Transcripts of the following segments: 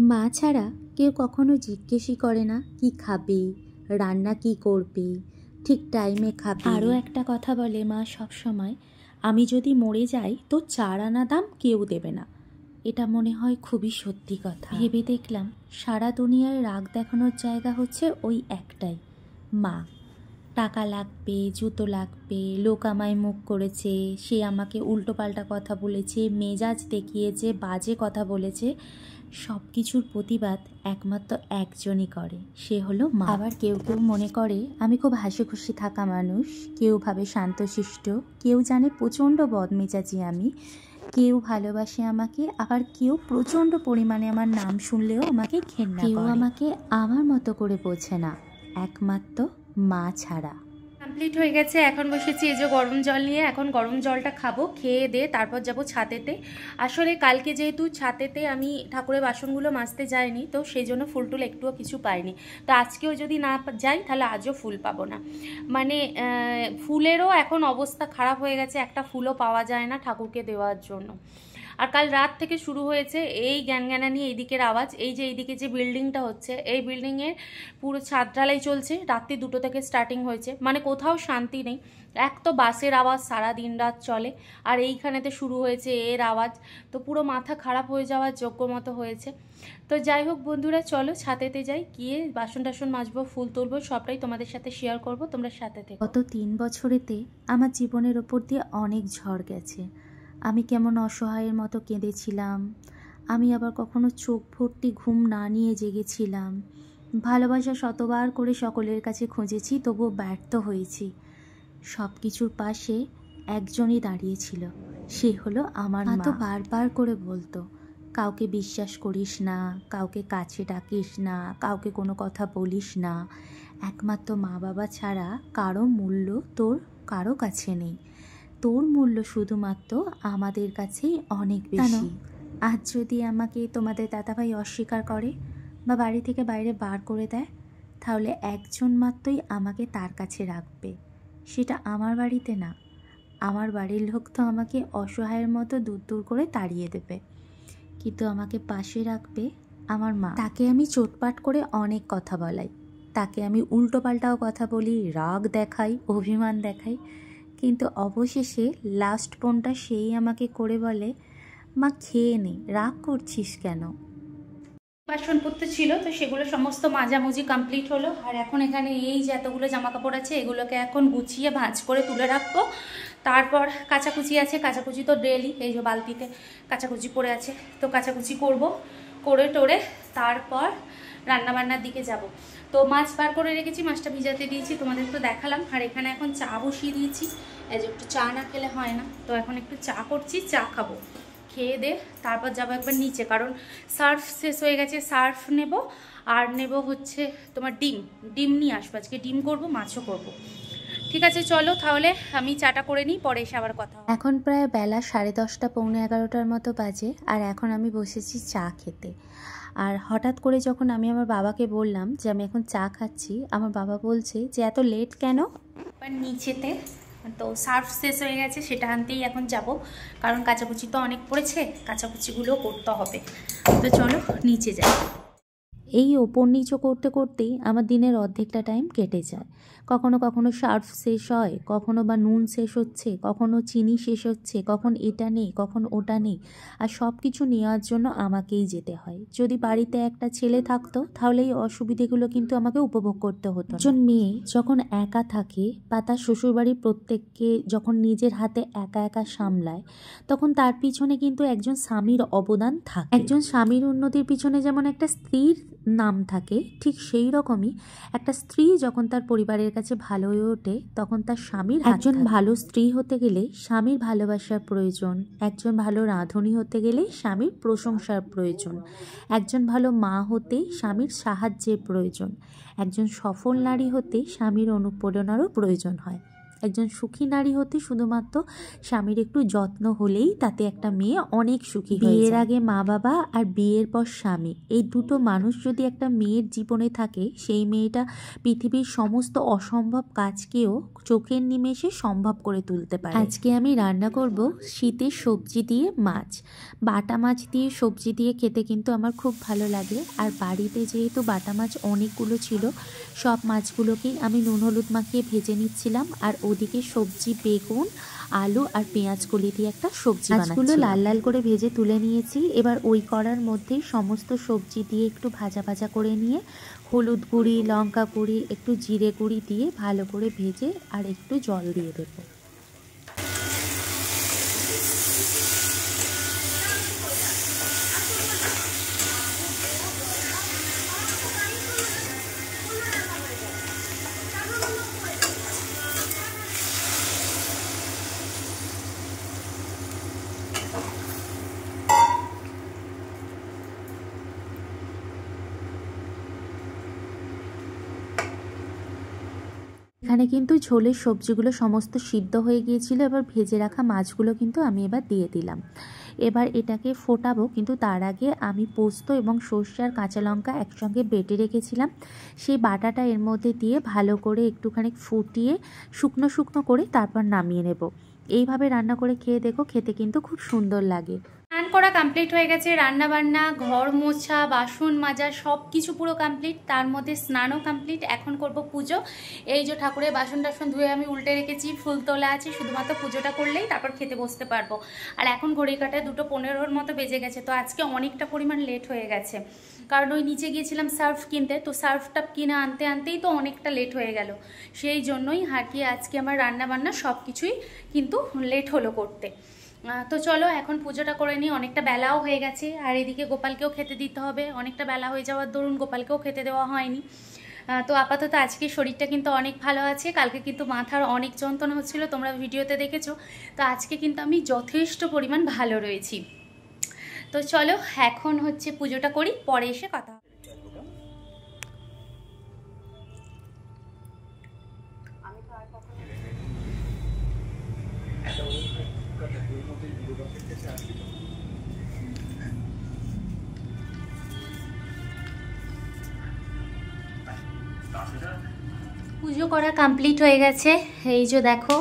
মা ছাড়া কেউ কখনো জিজ্ঞেসই করে না কি খাবি, রান্না কি করবি, ঠিক টাইমে খাবি। আরও একটা কথা বলে মা সব সময়, আমি যদি মরে যাই তো 4 আনা দাম কেউ দেবে না। এটা মনে হয় খুবই সত্যি কথা। ভেবে দেখলাম সারা দুনিয়ায় রাগ দেখানোর জায়গা হচ্ছে ওই একটাই, মা। টাকা লাগবে, জুতো লাগবে, লোক আমায় মুখ করেছে, সে আমাকে উল্টোপাল্টা কথা বলেছে, মেজাজ দেখিয়েছে, বাজে কথা বলেছে, সব কিছুর প্রতিবাদ একমাত্র একজনই করে, সে হলো মা। আবার কেউ কেউ মনে করে আমি খুব হাসি খুশি থাকা মানুষ, কেউ ভাবে শান্তশিষ্ট, কেউ জানে প্রচণ্ড বদমেজাজি আমি, কেউ ভালোবাসে আমাকে, আবার কেউ প্রচণ্ড পরিমাণে আমার নাম শুনলেও আমাকে ঘেন্না করে। কেউ আমাকে আমার মতো করে বোঝে না, একমাত্র মা ছাড়া। কমপ্লিট হয়ে গেছে, এখন বসেছি এই যে গরম জল নিয়ে। এখন গরম জলটা খাবো, খেয়ে দিয়ে তারপর যাব ছাদেতে। আসলে কালকে যেহেতু ছাদেতে আমি ঠাকুরের বাসনগুলো মাজতে যাইনি, তো সেই জন্য ফুল টুল একটুও কিছু পাইনি। তো আজকেও যদি না যাই তাহলে আজও ফুল পাবো না। মানে ফুলেরও এখন অবস্থা খারাপ হয়ে গেছে, একটা ফুলও পাওয়া যায় না ঠাকুরকে দেওয়ার জন্য। আর কাল রাত থেকে শুরু হয়েছে এই জ্ঞানজ্ঞানানি এইদিকের আওয়াজ। এই যে এইদিকে যে বিল্ডিংটা হচ্ছে, এই বিল্ডিংয়ের পুরো ছাদ ঢালাই চলছে, রাত্রি 2টো থেকে স্টার্টিং হয়েছে। মানে কোথাও শান্তি নেই, এক তো বাসের আওয়াজ সারা দিন রাত চলে, আর এইখানেতে শুরু হয়েছে এর আওয়াজ। তো পুরো মাথা খারাপ হয়ে যাওয়ার যোগ্য মতো হয়েছে। তো যাই হোক বন্ধুরা, চলো ছাদেতে যাই, গিয়ে বাসন টাসন মাজবো, ফুল তুলবো, সবটাই তোমাদের সাথে শেয়ার করবো, তোমরা সাথে থেকে। গত 3 বছরেতে আমার জীবনের ওপর দিয়ে অনেক ঝড় গেছে। আমি কেমন অসহায়ের মতো কেঁদেছিলাম, আমি আবার কখনো চোখ ভর্তি ঘুম না নিয়ে জেগেছিলাম। ভালোবাসা শতবার করে সকলের কাছে খুঁজেছি, তবুও ব্যর্থ হয়েছি। সব কিছুর পাশে একজনই দাঁড়িয়েছিল, সে হলো আমার মা। তো বারবার করে বলতো, কাউকে বিশ্বাস করিস না, কাউকে কাছে ডাকিস না, কাউকে কোনো কথা বলিস না, একমাত্র মা বাবা ছাড়া কারো মূল্য তোর কারো কাছে নেই, তোর মূল্য শুধুমাত্র আমাদের কাছেই অনেক বেশি। আজ যদি আমাকে তোমাদের দাদাভাই অস্বীকার করে বা বাড়ি থেকে বাইরে বার করে দেয়, তাহলে একজন মাত্রই আমাকে তার কাছে রাখবে, সেটা আমার বাড়িতে না। আমার বাড়ির লোক তো আমাকে অসহায়ের মতো দূর দূর করে তাড়িয়ে দেবে, কিন্তু আমাকে পাশে রাখবে আমার মা। তাকে আমি চোটপাট করে অনেক কথা বলাই, তাকে আমি উল্টোপাল্টাও কথা বলি, রাগ দেখাই, অভিমান দেখাই, কিন্তু অবশেষে লাস্ট ফোনটা সেই আমাকে করে বলে, মা খেয়ে নে, রাগ করছিস কেন। বাসনপত্র ছিল তো সেগুলো সমস্ত মাজামুজি কমপ্লিট হলো। আর এখন এখানে এই যে এতগুলো জামা কাপড় আছে, এগুলোকে এখন গুছিয়ে ভাঁজ করে তুলে রাখবো। তারপর কাচাকুচি আছে, কাচাকুচি তো ডেলি, এই যে বালতিতে কাচাকুচি পড়ে আছে, তো কাচাকুচি করব, করে টোরে তারপর রান্নাবান্নার দিকে যাব। তো মাছ বার করে রেখেছি, মাছটা ভিজাতে দিয়েছি, তোমাদের তো দেখালাম। আর এখানে এখন চা বসিয়ে দিয়েছি, এই যে একটু চা না খেলে হয় না, তো এখন একটু চা করছি, চা খাবো। খেয়ে দে তারপর যাবো একবার নিচে, কারণ সার্ফ শেষ হয়ে গেছে, সার্ফ নেব। আর নেব হচ্ছে তোমার ডিম নিয়ে আসবো, আজকে ডিম করব, মাছও করব। ঠিক আছে চলো তাহলে আমি চাটা করে নিই, পরে এসে আবার কথা। এখন প্রায় বেলা 10:30 পৌনে 11টার মতো বাজে, আর এখন আমি বসেছি চা খেতে। আর হঠাৎ করে যখন আমি আমার বাবাকে বললাম যে আমি এখন চা খাচ্ছি, আমার বাবা বলছে যে এত লেট কেন। এবার নিচেতে তো সার্ফ শেষ হয়ে গেছে, সেটা আনতেই এখন যাব, কারণ কাচাকুচি তো অনেক পড়েছে, কাচাকুচিগুলো করতে হবে। তো চলো নিচে যাই। এই ওপর নিচু করতে করতেই আমার দিনের অর্ধেকটা টাইম কেটে যায়। কখনো কখনো সার্ফ শেষ হয়, কখনো বা নুন শেষ হচ্ছে, কখনো চিনি শেষ হচ্ছে, কখন এটা নেই, কখন ওটা নেই, আর সব কিছু নেওয়ার জন্য আমাকেই যেতে হয়। যদি বাড়িতে একটা ছেলে থাকতো তাহলে এই অসুবিধেগুলো কিন্তু আমাকে উপভোগ করতে হতো। একজন মেয়ে যখন একা থাকে বা তার শ্বশুরবাড়ির প্রত্যেককে যখন নিজের হাতে একা একা সামলায়, তখন তার পিছনে কিন্তু একজন স্বামীর অবদান থাকে। একজন স্বামীর উন্নতির পিছনে যেমন একটা স্ত্রীর নাম থাকে, ঠিক সেই রকমই একটা স্ত্রী যখন তার পরিবারের কাছে ভালো হয়ে ওঠে, তখন তার স্বামীর একজন ভালো স্ত্রী হতে গেলে স্বামীর ভালোবাসার প্রয়োজন, একজন ভালো রাঁধুনি হতে গেলে স্বামীর প্রশংসার প্রয়োজন, একজন ভালো মা হতে স্বামীর সাহায্যের প্রয়োজন, একজন সফল নারী হতে স্বামীর অনুপ্রেরণারও প্রয়োজন হয়। একজন সুখী নারী হতে শুধুমাত্র স্বামীর একটু যত্ন হলেই তাতে একটা মেয়ে অনেক সুখী হয়ে যায়। বিয়ের আগে মা বাবা আর বিয়ের পর স্বামী, এই দুটো মানুষ যদি একটা মেয়ের জীবনে থাকে, সেই মেয়েটা পৃথিবীর সমস্ত অসম্ভব কাজকেও চোখের নিমেষে সম্ভব করে তুলতে পারে। আজকে আমি রান্না করব শীতের সবজি দিয়ে মাছ। বাটা মাছ দিয়ে সবজি দিয়ে খেতে কিন্তু আমার খুব ভালো লাগে। আর বাড়িতে যেহেতু বাটা মাছ অনেকগুলো ছিল, সব মাছগুলোকেই আমি নুন হলুদ মাখিয়ে ভেজে নিচ্ছিলাম। আর ওদিকে সবজি, বেগুন, আলু আর পেঁয়াজ কলি দিয়ে একটা সবজি বানাচ্ছি। মাছগুলো লাল লাল করে ভেজে তুলে নিয়েছি। এবার ওই কড়ার মধ্যেই সমস্ত সবজি দিয়ে একটু ভাজা ভাজা করে নিয়ে হলুদ গুঁড়ি, লঙ্কা গুঁড়ি, একটু জিরে গুঁড়ি দিয়ে ভালো করে ভেজে আর একটু জল দিয়ে দেবো। এখানে কিন্তু ঝোলের সবজিগুলো সমস্ত সিদ্ধ হয়ে গিয়েছিল। এবার ভেজে রাখা মাছগুলো কিন্তু আমি এবার দিয়ে দিলাম। এবার এটাকে ফোটাবো, কিন্তু তার আগে আমি পোস্ত এবং সর্ষে আর কাঁচা লঙ্কা একসঙ্গে বেটে রেখেছিলাম, সেই বাটাটা এর মধ্যে দিয়ে ভালো করে একটুখানি ফুটিয়ে শুকনো শুকনো করে তারপর নামিয়ে নেব। এইভাবে রান্না করে খেয়ে দেখো, খেতে কিন্তু খুব সুন্দর লাগে। স্নান করা কমপ্লিট হয়ে গেছে, রান্না বান্না, ঘর মোছা, বাসন মাজা সব কিছু পুরো কমপ্লিট, তার মধ্যে স্নানও কমপ্লিট। এখন করব পুজো। এই যে ঠাকুরের বাসন টাসন ধুয়ে আমি উল্টে রেখেছি, ফুল তোলা আছে, শুধুমাত্র পুজোটা করলেই তারপর খেতে বসতে পারবো। আর এখন ঘড়ি কাটায় 2:15 মতো বেজে গেছে। তো আজকে অনেকটা পরিমাণ লেট হয়ে গেছে, কারণ ওই নিচে গিয়েছিলাম সার্ফ কিনতে, তো সার্ফটা কিনে আনতে আনতেই তো অনেকটা লেট হয়ে গেল। সেই জন্যই হাঁকিয়ে আজকে আমার রান্না বান্না সব কিছুই কিন্তু লেট হলো করতে। তো চলো এখন পুজোটা করে নিই, অনেকটা বেলাও হয়ে গেছে। আর এদিকে গোপালকেও খেতে দিতে হবে, অনেকটা বেলা হয়ে যাওয়ার দরুন গোপালকেও খেতে দেওয়া হয়নি। তো আপাতত আজকে শরীরটা কিন্তু অনেক ভালো আছে। কালকে কিন্তু মাথার অনেক যন্ত্রণা হচ্ছিল, তোমরা ভিডিওতে দেখেছো। তো আজকে কিন্তু আমি যথেষ্ট পরিমাণ ভালো রয়েছি। তো চলো এখন হচ্ছে পুজোটা করি, পরে এসে কথা হবে। পুজো করা কমপ্লিট হয়ে গেছে, এই যে দেখো।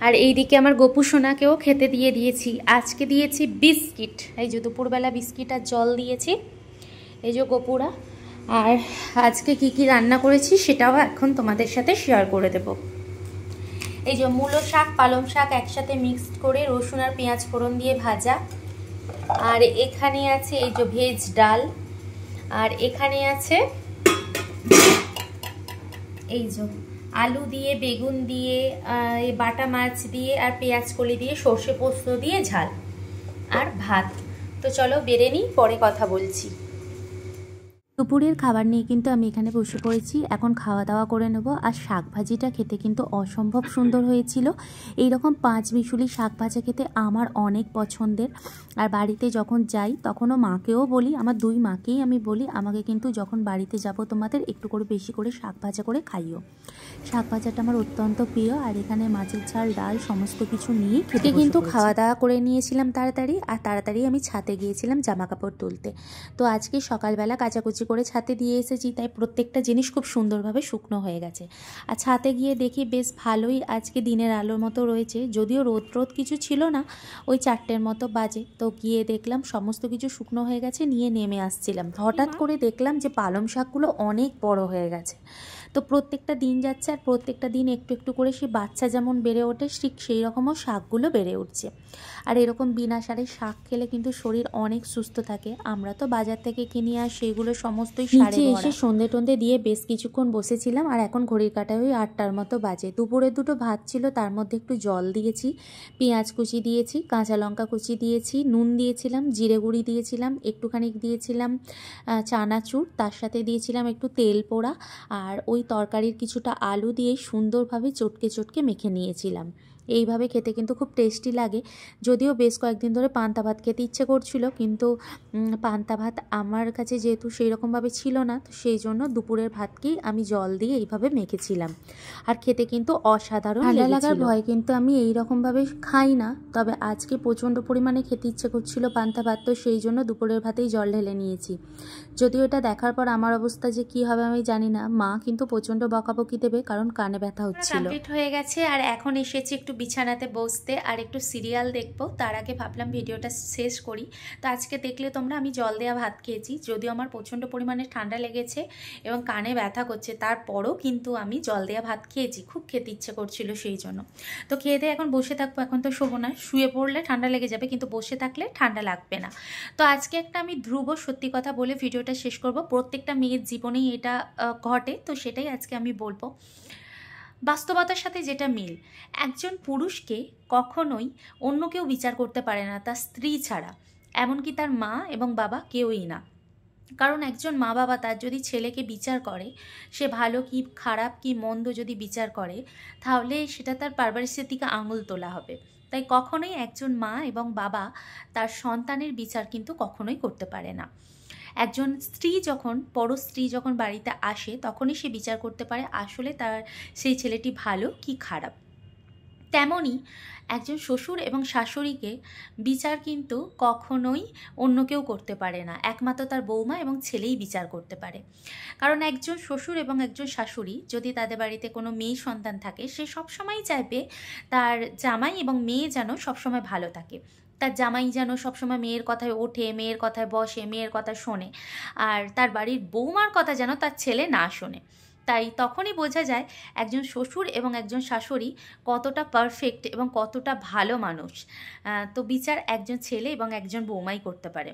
আর এইদিকে আমার গোপু সোনাকেও খেতে দিয়ে দিয়েছি। আজকে দিয়েছি বিস্কিট, এই যে দুপুরবেলা বিস্কিট আর জল দিয়েছি, এই যে গোপুরা। আর আজকে কি কি রান্না করেছি সেটাও এখন তোমাদের সাথে শেয়ার করে দেব। এই যে মূলো শাক, পালং শাক একসাথে মিক্সড করে রসুন আর পেঁয়াজ ফোড়ন দিয়ে ভাজা। আর এখানে আছে এই যে ভেজ ডাল। আর এখানে আছে এই যে আলু দিয়ে, বেগুন দিয়ে, বাটা মাছ দিয়ে আর পেঁয়াজ কলি দিয়ে সর্ষে পোস্ত দিয়ে ঝাল আর ভাত। তো চলো বেড়ে নিই, পরে কথা বলছি। দুপুরের খাবার নিয়ে কিন্তু আমি এখানে বসে পড়েছি, এখন খাওয়া দাওয়া করে নেব। আর শাক ভাজিটা খেতে কিন্তু অসম্ভব সুন্দর হয়েছিল। এইরকম 5 বিশুলি শাক ভাজা খেতে আমার অনেক পছন্দের। আর বাড়িতে যখন যাই তখনও মাকেও বলি, আমার 2 মাকেই আমি বলি, আমাকে কিন্তু যখন বাড়িতে যাব তোমাদের একটু করে বেশি করে শাক ভাজা করে খাইও। শাক ভাজাটা আমার অত্যন্ত প্রিয়। আর এখানে মাছের ঝাল, ডাল সমস্ত কিছু নিয়ে খেতে কিন্তু খাওয়া দাওয়া করে নিয়েছিলাম তাড়াতাড়ি। আর তাড়াতাড়ি আমি ছাদে গিয়েছিলাম জামা কাপড় তুলতে। তো আজকে সকালবেলা কাচাকুচি করে ছাদে দিয়ে এসেছি, তাই প্রত্যেকটা জিনিস খুব সুন্দরভাবে শুকনো হয়ে গেছে। আর ছাদে গিয়ে দেখি বেশ ভালোই আজকে দিনের আলোর মতো রয়েছে, যদিও রোদ কিছু ছিল না, ওই 4টের মতো বাজে। তো গিয়ে দেখলাম সমস্ত কিছু শুকনো হয়ে গেছে, নিয়ে নেমে আসছিলাম, হঠাৎ করে দেখলাম যে পালং শাকগুলো অনেক বড় হয়ে গেছে। তো প্রত্যেকটা দিন যাচ্ছে আর প্রত্যেকটা দিন একটু একটু করে সে বাচ্চা যেমন বেড়ে ওঠে, ঠিক সেই রকমও শাকগুলো বেড়ে উঠছে। আর এরকম বিনা সারে শাক খেলে কিন্তু শরীর অনেক সুস্থ থাকে। আমরা তো বাজার থেকে কিনি আর সেগুলো সমস্তই সারে ভরা। এসে সন্ধে টন্ধে দিয়ে বেশ কিছুক্ষণ বসেছিলাম। আর এখন ঘড়ির কাঁটায় ওই 8টার মতো বাজে। দুপুরে 2টো ভাত ছিল, তার মধ্যে একটু জল দিয়েছি, পেঁয়াজ কুচি দিয়েছি, কাঁচা লঙ্কা কুচি দিয়েছি, নুন দিয়েছিলাম, জিরে গুঁড়ি দিয়েছিলাম, একটুখানি দিয়েছিলাম চানাচুর, তার সাথে দিয়েছিলাম একটু তেল পোড়া। আর ওই তরকারির কিছুটা আলু দিয়ে সুন্দরভাবে চটকে চটকে মেখে নিয়েছিলাম। এইভাবে খেতে কিন্তু খুব টেস্টি লাগে। যদিও বেশ কয়েকদিন ধরে পান্তা ভাত খেতে ইচ্ছে করছিল, কিন্তু পান্তা ভাত আমার কাছে যেহেতু সেই রকমভাবে ছিল না, তো সেই জন্য দুপুরের ভাতকেই আমি জল দিয়ে এইভাবে মেখেছিলাম। আর খেতে কিন্তু অসাধারণ ঠান্ডা লাগার ভয় কিন্তু আমি এই রকমভাবে খাই না, তবে আজকে প্রচণ্ড পরিমাণে খেতে ইচ্ছে করছিল পান্তা ভাত, তো সেই জন্য দুপুরের ভাতেই জল ঢেলে নিয়েছি। যদিও এটা দেখার পর আমার অবস্থা যে কী হবে আমি জানি না, মা কিন্তু প্রচণ্ড বকাবকি দেবে কারণ কানে ব্যথা হচ্ছিল। কমপ্লিট হয়ে গেছে আর এখন এসেছি একটু বিছানাতে বসতে আর একটু সিরিয়াল দেখবো। তার আগে ভাবলাম ভিডিওটা শেষ করি। তো আজকে দেখলে তোমরা আমি জল দেওয়া ভাত খেয়েছি, যদিও আমার প্রচণ্ড পরিমাণে ঠান্ডা লেগেছে এবং কানে ব্যথা করছে, তারপরও কিন্তু আমি জল দেওয়া ভাত খেয়েছি, খুব খেতে ইচ্ছে করছিল সেই জন্য। তো খেয়ে দিয়ে এখন বসে থাকবো, এখন তো শোবো না, শুয়ে পড়লে ঠান্ডা লেগে যাবে, কিন্তু বসে থাকলে ঠান্ডা লাগবে না। তো আজকে একটা আমি ধ্রুব সত্যি কথা বলে ভিডিওটা শেষ করব। প্রত্যেকটা মেয়ের জীবনেই এটা ঘটে, তো সেটাই আজকে আমি বলবো। বাস্তবতার সাথে যেটা মিল, একজন পুরুষকে কখনোই অন্য কেউ বিচার করতে পারে না তার স্ত্রী ছাড়া, এমনকি তার মা এবং বাবা কেউই না। কারণ একজন মা বাবা তার যদি ছেলেকে বিচার করে, সে ভালো কি খারাপ কি মন্দ যদি বিচার করে, তাহলে সেটা তার পারভারিশের দিকে আঙুল তোলা হবে। তাই কখনোই একজন মা এবং বাবা তার সন্তানের বিচার কিন্তু কখনোই করতে পারে না। একজন স্ত্রী যখন পর স্ত্রী যখন বাড়িতে আসে, তখনই সে বিচার করতে পারে আসলে তার সেই ছেলেটি ভালো কি খারাপ। তেমনই একজন শ্বশুর এবং শাশুড়িকে বিচার কিন্তু কখনোই অন্য কেউ করতে পারে না, একমাত্র তার বৌমা এবং ছেলেই বিচার করতে পারে। কারণ একজন শ্বশুর এবং একজন শাশুড়ি যদি তাদের বাড়িতে কোনো মেয়ে সন্তান থাকে, সে সবসময় চাইবে তার জামাই এবং মেয়ে যেন সবসময় ভালো থাকে, তার জামাই যেন সবসময় মেয়ের কথায় ওঠে, মেয়ের কথায় বসে, মেয়ের কথা শোনে, আর তার বাড়ির বৌমার কথা যেন তার ছেলে না শোনে। তাই তখনই বোঝা যায় একজন শ্বশুর এবং একজন শাশুড়ি কতটা পারফেক্ট এবং কতটা ভালো মানুষ। তো বিচার একজন ছেলে এবং একজন বৌমাই করতে পারে।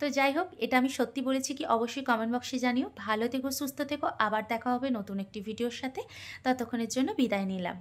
তো যাই হোক, এটা আমি সত্যি বলেছি কি অবশ্যই কমেন্ট বক্সে জানিও। ভালো থেকো, সুস্থ থেকো, আবার দেখা হবে নতুন একটি ভিডিওর সাথে। ততক্ষণের জন্য বিদায় নিলাম।